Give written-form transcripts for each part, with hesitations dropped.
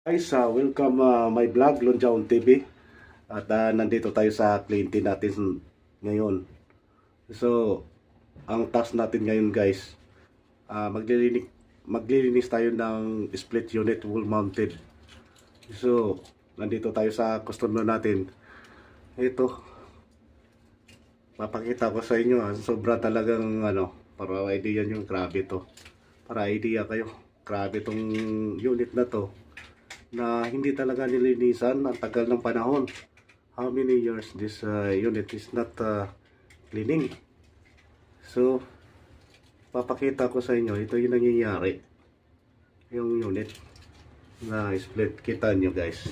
Guys, welcome my vlog, Lonjaon TV. At nandito tayo sa cliente natin ngayon. So, ang task natin ngayon guys, maglilinis tayo ng split unit wall mounted. So, nandito tayo sa customer natin. Ito, papakita ko sa inyo. Sobra talagang para idea nyo, grabe to. Para idea kayo, grabe tong unit na to, na hindi talaga nilinisan ang tagal ng panahon. How many years this unit is not cleaning. So papakita ko sa inyo, ito yung nangyayari, yung unit na split. Kita nyo guys,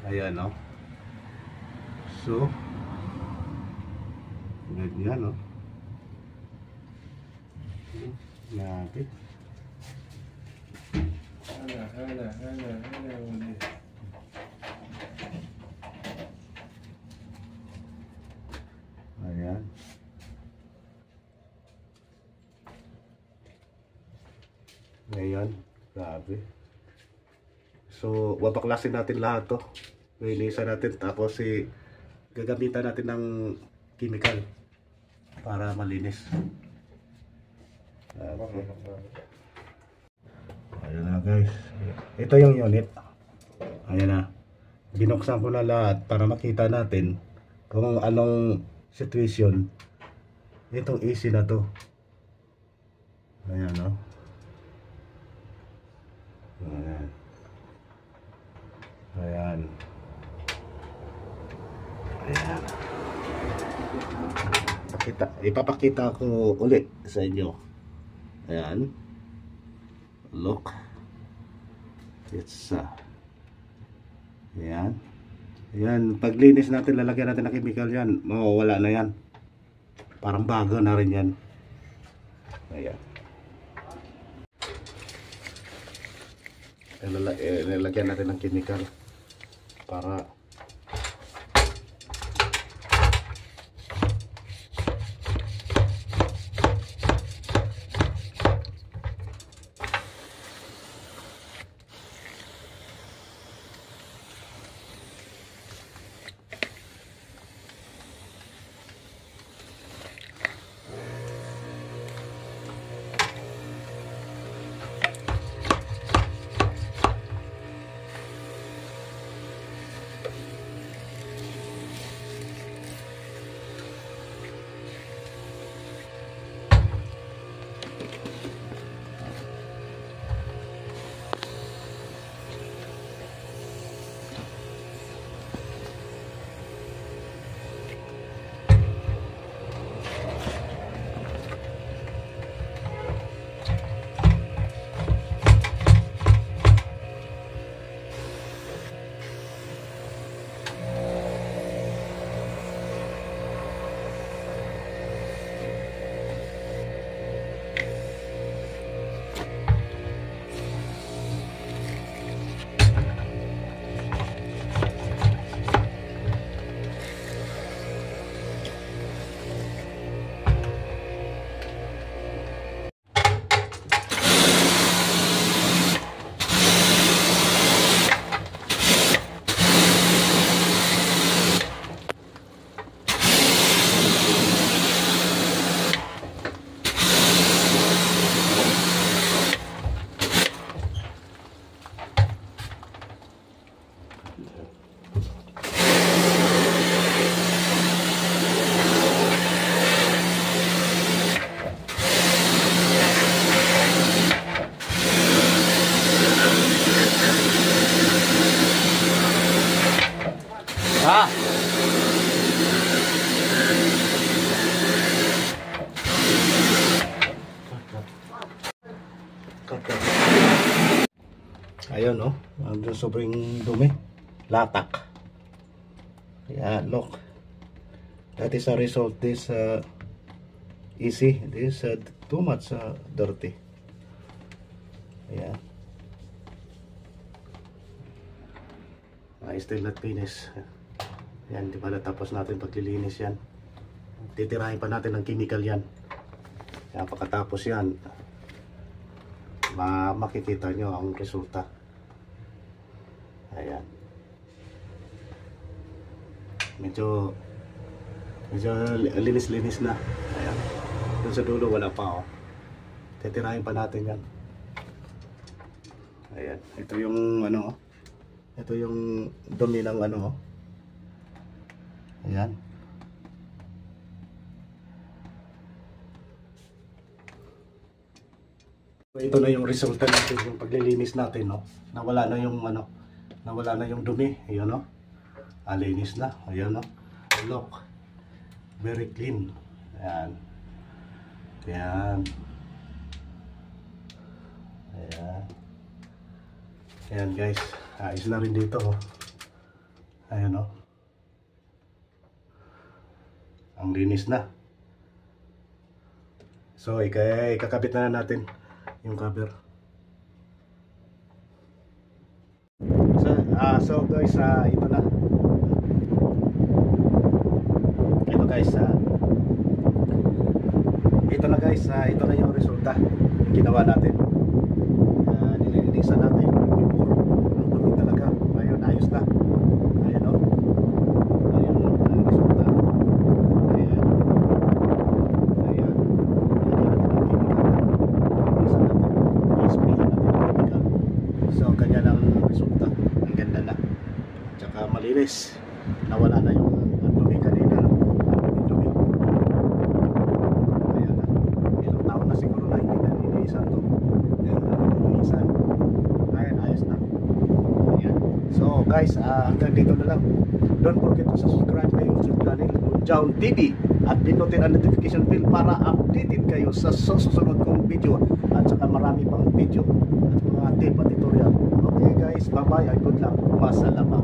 ayan o. So ganyan o. Grabe. Ayan. Ayan. Grabe. So, babaklasin natin lahat to. Linisan natin. Tapos, gagamitan natin ng chemical para malinis. Okay. Ayan na guys. Ito yung unit. Ayan na. Binuksan ko na lahat para makita natin kung anong situation itong AC na to. Ayan no. Ayan. Ayan. Ayan. Ipapakita ko ulit sa inyo. Ayan. Look. It's ayan. Ayan, paglinis natin, lalagyan natin ng chemical yan, mawawala na yan. Parang bago na rin yan. Ayan. Lalagyan natin ng chemical para ayun no, sobrang dumi, latak. Ayan, look, that is a result. This easy, this too much dirty. Ayan, still not finished. Ayan, di ba natapos natin paglilinis yan, titirahin pa natin ng chemical yan. Kaya pagkatapos yan, makikita nyo ang resulta. Ayan. Medyo linis-linis na. Ayan. Doon sa dulo wala pa, oh. Titirahin pa natin yan. Ayan. Ito yung ano, oh. Ito yung dumi ng ano, oh. Ayan. Ito na yung resulta natin, yung paglilinis natin, no. Nawala na yung ano, nawala na yung dumi. Ayan, no. Linis na. Ayan, no. Look. Very clean. Ayan. Ayan. Ayan. Ayan, guys. Ayos na rin dito, oh. Ayan, no. Ang linis na. So, ikakabit na natin yung cover. So guys, ito na. Ito guys, ito na yung resulta yung ginawa natin. Nililinisan natin yung before. Ang dumi talaga. Ngayon, ayos na. Ayan, o. Ayan, o. Ang resulta. Ayan. Ayan. So, kanya lang resulta. Ang ganda na. Tsaka malinis. Nawala na yung dumi kanina. Ang dumi. Ayan na. Ilang taon na siguro na hindi na nilinisan to. Ayan na nilinisan. Ayan, ayos na. Ayan. So guys, hanggang dito na lang. Don't forget to subscribe my YouTube channel, Unjaon TV. At pinutin ang notification bell para updated kayo sa susunod kong video. At saka marami pang video at mga tip at tutorial. Okay guys, bye bye and good luck. Masalamat.